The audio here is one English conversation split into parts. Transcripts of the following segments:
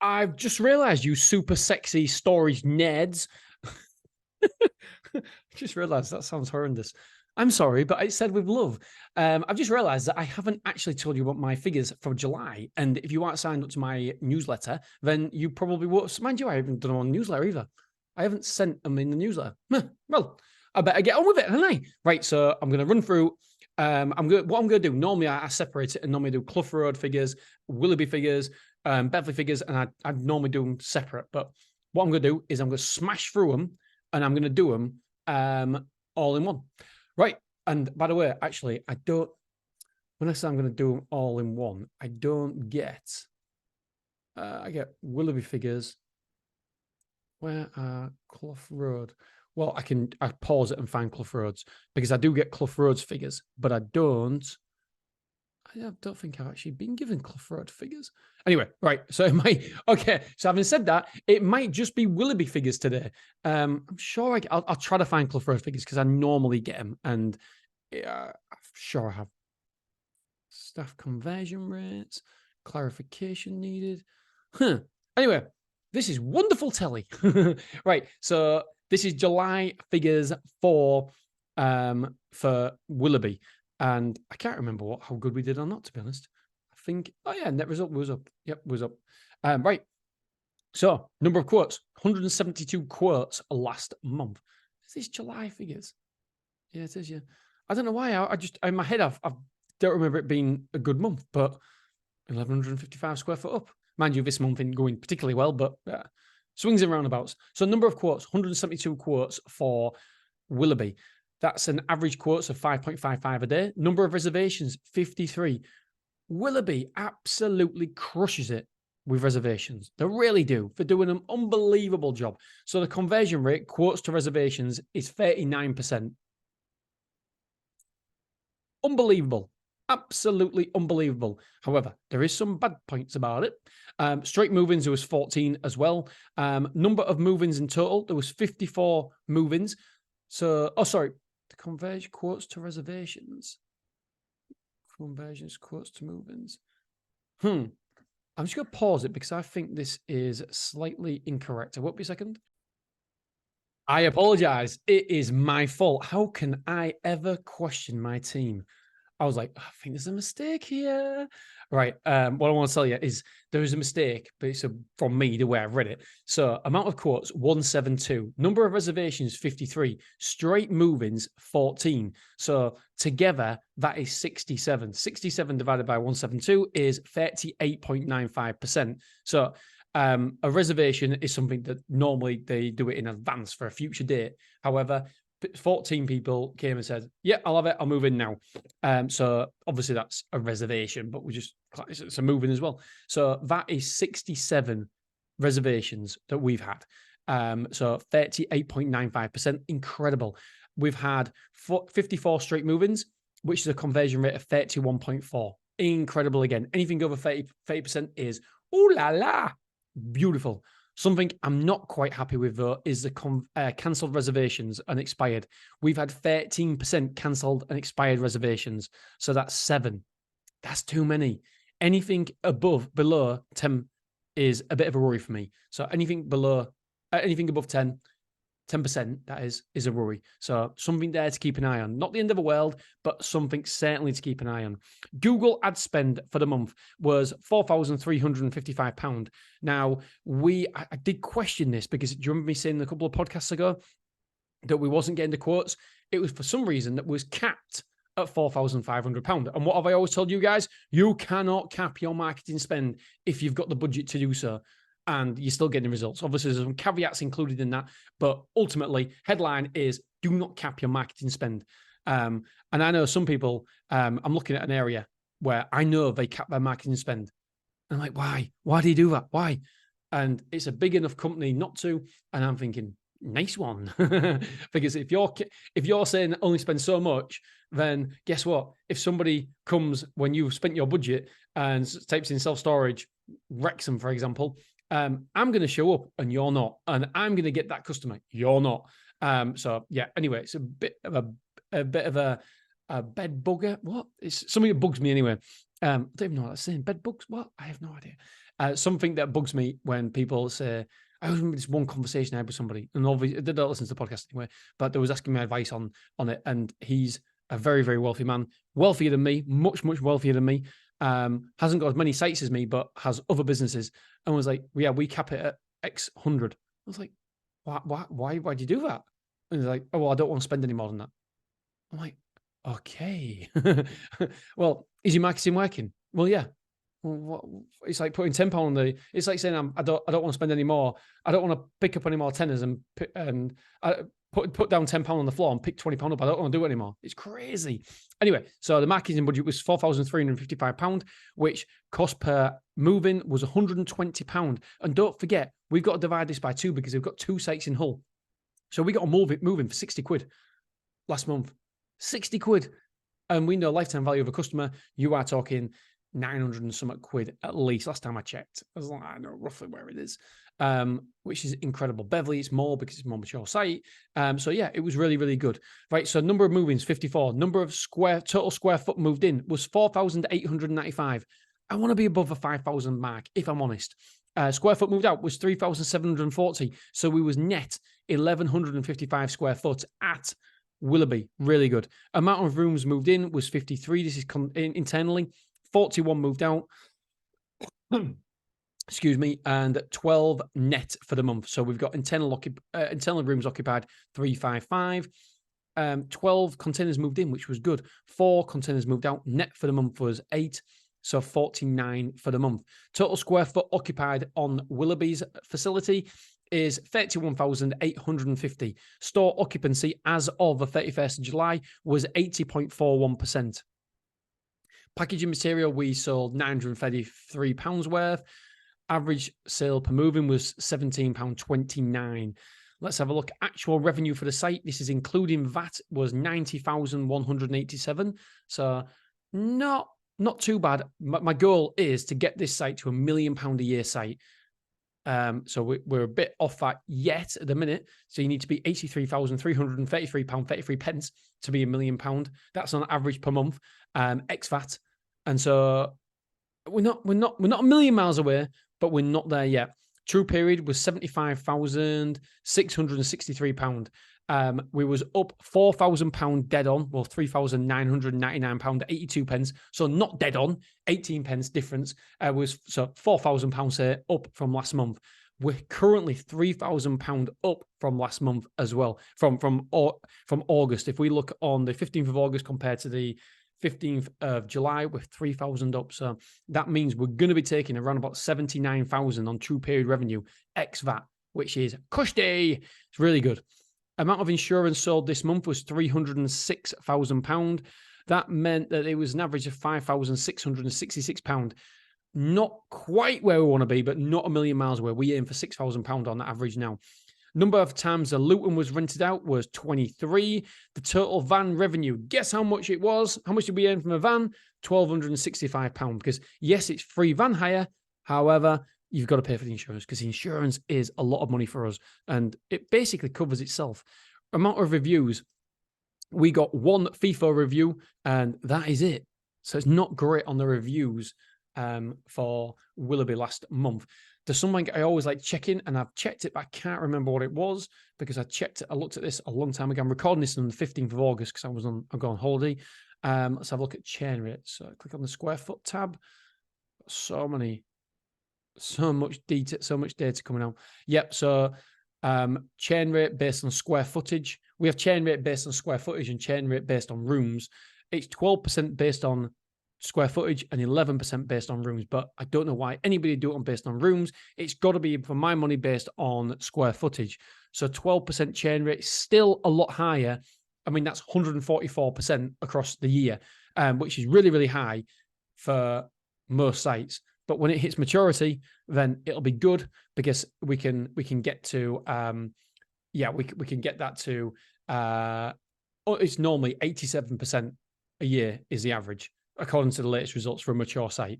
I've just realized, you super sexy storage nerds. I just realized that sounds horrendous. I'm sorry, but I said with love. I've just realized that I haven't actually told you about my figures for July. And if you aren't signed up to my newsletter, then you probably won't. Mind you, I haven't done them on newsletter either. I haven't sent them in the newsletter. Well, I better get on with it, haven't I? Right, so I'm going to run through. What I'm going to do. Normally, I separate it and normally do Clough Road figures, Willoughby figures, Beverley figures, and I normally do them separate. But what I'm going to do is I'm going to smash through them, and I'm going to do them all in one. Right. And by the way, actually, I don't, when I say I'm going to do them all in one, I don't get, I get Willoughby figures. Where are Clough Road? Well, I pause it and find Clough Roads, because I do get Clough Roads figures, but I don't think I've actually been given Clough Road figures. Anyway, right. So it might, okay. So having said that, it might just be Willoughby figures today. I'm sure I'll try to find Clough Road figures, because I normally get them. And I'm sure I have staff conversion rates, clarification needed. Anyway, this is wonderful telly. Right. So this is July figures for Willoughby. And I can't remember how good we did or not, to be honest. I think, oh yeah, net result was up. Yep, was up. Right. So, number of quotes, 172 quotes last month. Is this July figures? Yeah, it is, yeah. I don't know why. I just, in my head, I don't remember it being a good month, but 1,155 square foot up. Mind you, this month isn't going particularly well, but swings and roundabouts. So, number of quotes, 172 quotes for Willoughby. That's an average quotes of 5.55 a day. Number of reservations, 53. Willoughby absolutely crushes it with reservations. They really do. They're doing an unbelievable job. So the conversion rate, quotes to reservations, is 39%. Unbelievable. Absolutely unbelievable. However, there is some bad points about it. Straight move-ins, there was 14 as well. Number of move-ins in total, there was 54 move-ins. So, the converge quotes to reservations. Conversions, quotes to move-ins. I'm just going to pause it, because I think this is slightly incorrect. I won't be a second. I apologize. It is my fault. How can I ever question my team? I was like, I think there's a mistake here. Right. What I want to tell you is there is a mistake, but it's from me, the way I've read it. So amount of quotes, 172. Number of reservations, 53. Straight move-ins, 14. So together, that is 67. 67 divided by 172 is 38.95%. So a reservation is something that normally they do it in advance for a future date. However, 14 people came and said, yeah, I'll have it. I'll move in now. So obviously that's a reservation, but it's a move in as well. So that is 67 reservations that we've had. So 38.95%, incredible. We've had 54 straight move-ins, which is a conversion rate of 31.4. Incredible again. Anything over 30% is, ooh la la, beautiful. Something I'm not quite happy with, though, is the cancelled reservations and expired. We've had 13% cancelled and expired reservations. So that's 7. That's too many. Anything below 10 is a bit of a worry for me. So anything above 10%, that is a worry. So something there to keep an eye on. Not the end of the world, but something certainly to keep an eye on. Google ad spend for the month was £4,355. Now, I did question this, because do you remember me saying a couple of podcasts ago that we wasn't getting the quotes? It was for some reason that was capped at £4,500. And what have I always told you guys? You cannot cap your marketing spend if you've got the budget to do so, and you're still getting results. Obviously, there's some caveats included in that, but ultimately, headline is do not cap your marketing spend. And I know some people, I'm looking at an area where I know they cap their marketing spend. And I'm like, why? Why do you do that? Why? And it's a big enough company not to. And I'm thinking, nice one. Because if you're saying only spend so much, then guess what? If somebody comes when you've spent your budget and types in self-storage, Wrexham, for example, I'm going to show up and you're not, and I'm going to get that customer. You're not. So yeah. Anyway, it's a bit of a bed bugger. What? It's something that bugs me anyway. I don't even know what that's saying. Bed bugs? What? I have no idea. Something that bugs me when people say, I remember this one conversation I had with somebody, and obviously they don't listen to the podcast anyway, but they was asking me advice on it. And he's a very, very wealthy man, wealthier than me, much, much wealthier than me. Hasn't got as many sites as me, but has other businesses. And was like, well, yeah, we cap it at X 100. I was like, why do you do that? And he's like, oh, well, I don't want to spend any more than that. I'm like, okay. Well, is your marketing working? Well, yeah. Well, what, it's like putting £10 on the. It's like saying I don't want to spend any more. I don't want to pick up any more tenors and put down £10 on the floor and pick £20 up. I don't want to do it anymore. It's crazy. Anyway, so the marketing budget was £4,355, which cost per move-in was £120. And don't forget, we've got to divide this by 2 because we've got 2 sites in Hull. So we got to move in for 60 quid last month. 60 quid. And we know lifetime value of a customer, you are talking 900 and something quid at least. Last time I checked, I know roughly where it is, which is incredible. Beverly, it's more because it's a more mature site. So yeah, it was really, really good. Right. So number of move-ins, 54. Number of total square foot moved in was 4,895. I want to be above the 5,000 mark, if I'm honest. Square foot moved out was 3,740. So we was net 1,155 square foot at Willoughby. Really good. Amount of rooms moved in was 53. This is internally. 41 moved out. Excuse me. And 12 net for the month. So we've got internal rooms occupied 355. 12 containers moved in, which was good. 4 containers moved out. Net for the month was 8. So 49 for the month. Total square foot occupied on Willoughby's facility is 31,850. Store occupancy as of the 31st of July was 80.41%. Packaging material, we sold £933 worth. Average sale per move-in was £17.29. Let's have a look. Actual revenue for the site, this is including VAT, was 90,187. So not too bad. My goal is to get this site to £1 million a year site. So we're a bit off that yet at the minute. So you need to be £83,333.33 to be £1 million. That's on average per month, ex VAT. And so we're not a million miles away, but we're not there yet. True period was £75,663. We was up £4,000 dead on, well, £3,999.82. So not dead on, 18 pence difference. Was so £4,000 up from last month. We're currently £3,000 up from last month as well, from August. If we look on the 15th of August compared to the 15th of July, we're 3,000 up. So that means we're going to be taking around about 79,000 on true period revenue, ex VAT, which is cushy. It's really good. Amount of insurance sold this month was £306,000. That meant that it was an average of £5,666. Not quite where we want to be, but not a million miles away. We aim for £6,000 on that average now. Number of times the Luton was rented out was 23. The total van revenue, guess how much it was? How much did we earn from a van? £1,265. Because yes, it's free van hire. However, you've got to pay for the insurance because the insurance is a lot of money for us. And it basically covers itself. Amount of reviews. We got 1 FIFO review and that is it. So it's not great on the reviews for Willoughby last month. There's something I always like checking, and I've checked it, but I can't remember what it was because I looked at this a long time ago. I'm recording this on the 15th of August because I'm going on holiday. Let's have a look at chain rates. So click on the square foot tab. So much data coming out. Yep. So chain rate based on square footage. We have chain rate based on square footage and chain rate based on rooms. It's 12% based on square footage and 11% based on rooms, but I don't know why anybody do it based on rooms. It's got to be, for my money, based on square footage. So 12% chain rate is still a lot higher. I mean, that's 144% across the year, which is really, really high for most sites. But when it hits maturity, then it'll be good because we can get to we can get that to it's normally 87% a year is the average, according to the latest results for a mature site.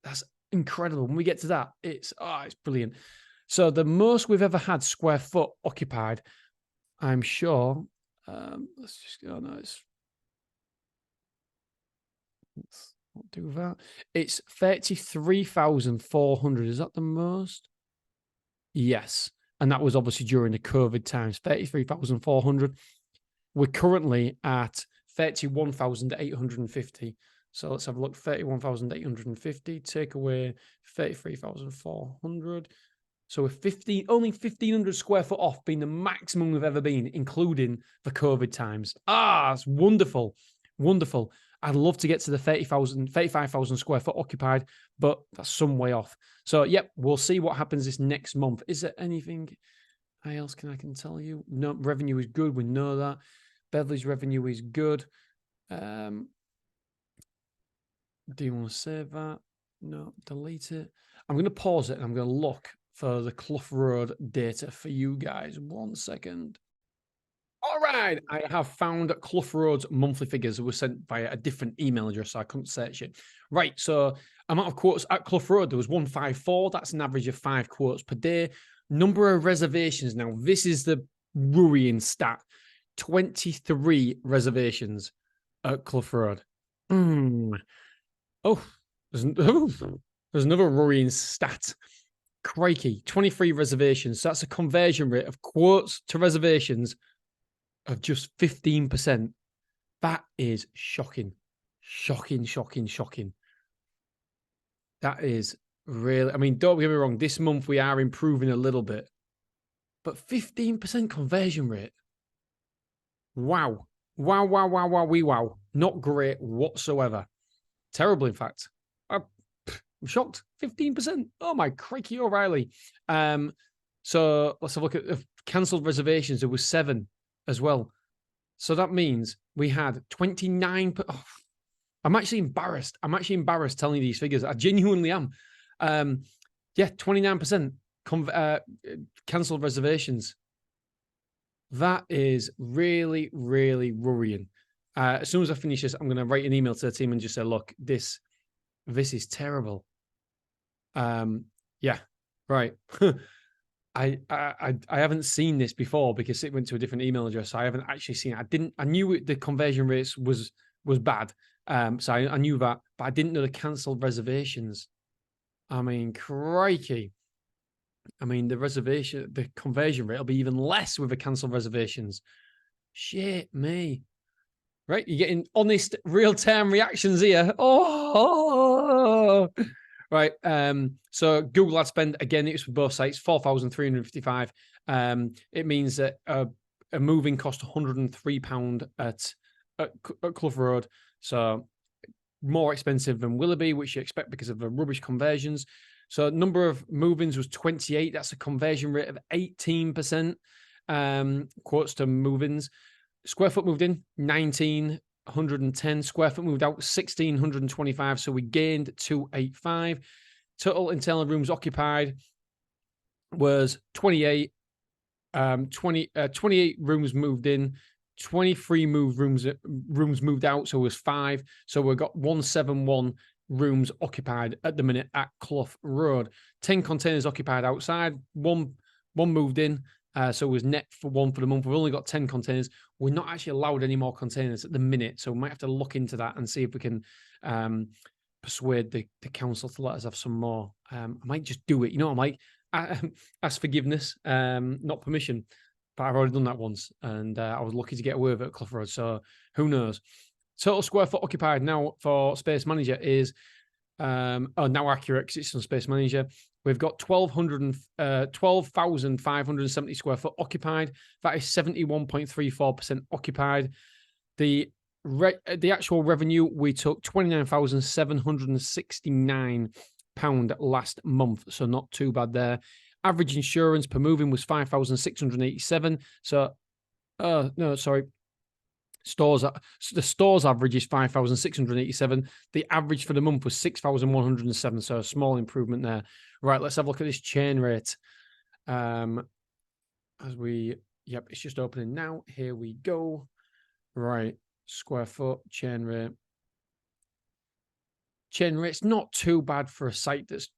That's incredible. When we get to that, it's brilliant. So the most we've ever had square foot occupied, I'm sure. Let's just go. No, I'll do that. It's 33,400. Is that the most? Yes. And that was obviously during the COVID times, 33,400. We're currently at 31,850. So let's have a look. 31,850. Take away 33,400. So we're only 1,500 square foot off being the maximum we've ever been, including the COVID times. Ah, it's wonderful. Wonderful. I'd love to get to the 35,000 square foot occupied, but that's some way off. So, yep, we'll see what happens this next month. Is there anything else I can tell you? No, revenue is good. We know that. Beverly's revenue is good. Do you want to save that? No, delete it. I'm going to pause it and I'm going to look for the Clough Road data for you guys. 1 second. All right, I have found Clough Road's monthly figures that were sent via a different email address, so I couldn't search it. Right, so amount of quotes at Clough Road, there was 154. That's an average of 5 quotes per day. Number of reservations. Now, this is the worrying stat. 23 reservations at Clough Road. Oh, there's another worrying stat. Crikey, 23 reservations. So that's a conversion rate of quotes to reservations of just 15%. That is shocking. Shocking. That is really, I mean, don't get me wrong, this month we are improving a little bit, but 15% conversion rate. Wow. Wow. Not great whatsoever. Terrible, in fact. I'm shocked. 15%. Oh my crikey, O'Reilly. So let's have a look at cancelled reservations. There was 7 as well. So that means we had 29. Oh, I'm actually embarrassed. Telling you these figures. I genuinely am. 29% cancelled reservations. That is really, really worrying. As soon as I finish this, I'm going to write an email to the team and just say, look, this is terrible. Yeah, right. I haven't seen this before because it went to a different email address. So I haven't actually seen it. I knew the conversion rates was bad. So I knew that, but I didn't know the cancelled reservations. I mean, crikey. I mean, the conversion rate will be even less with the cancelled reservations. Shit me. Right? You're getting honest, real-time reactions here. Oh. Right. So Google ad spend, again, it was for both sites, 4,355. It means that a moving cost £103 at Clough Road. So more expensive than Willoughby, which you expect because of the rubbish conversions. So number of move-ins was 28. That's a conversion rate of 18%. Quotes to move-ins. Square foot moved in, 1,910. Square foot moved out, 1,625. So we gained 285. Total internal rooms occupied was 28. 28 rooms moved in, 23 rooms moved out. So it was 5. So we've got 171 rooms occupied at the minute at Clough Road. 10 containers occupied outside. One moved in. So it was net for 1 for the month. We've only got 10 containers. We're not actually allowed any more containers at the minute. So we might have to look into that and see if we can persuade the council to let us have some more. I might just do it. You know, I might ask forgiveness, not permission. But I've already done that once. And I was lucky to get away with it at Clough Road. So who knows? Total square foot occupied now for Space Manager is now accurate because it's on Space Manager. We've got 12,570 square foot occupied. That is 71.34% occupied. The actual revenue, we took £29,769 last month, so not too bad there. Average insurance per moving was 5,687. So, no, sorry. The store's average is 5,687. The average for the month was 6,107. So a small improvement there. Right, let's have a look at this chain rate. It's just opening now. Here we go. Right, square foot chain rate. Chain rate's not too bad for a site that's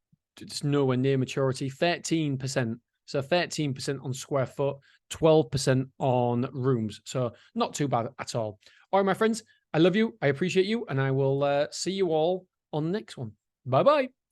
nowhere near maturity. 13%. So 13% on square foot, 12% on rooms. So not too bad at all. All right, my friends, I love you. I appreciate you. And I will see you all on the next one. Bye-bye.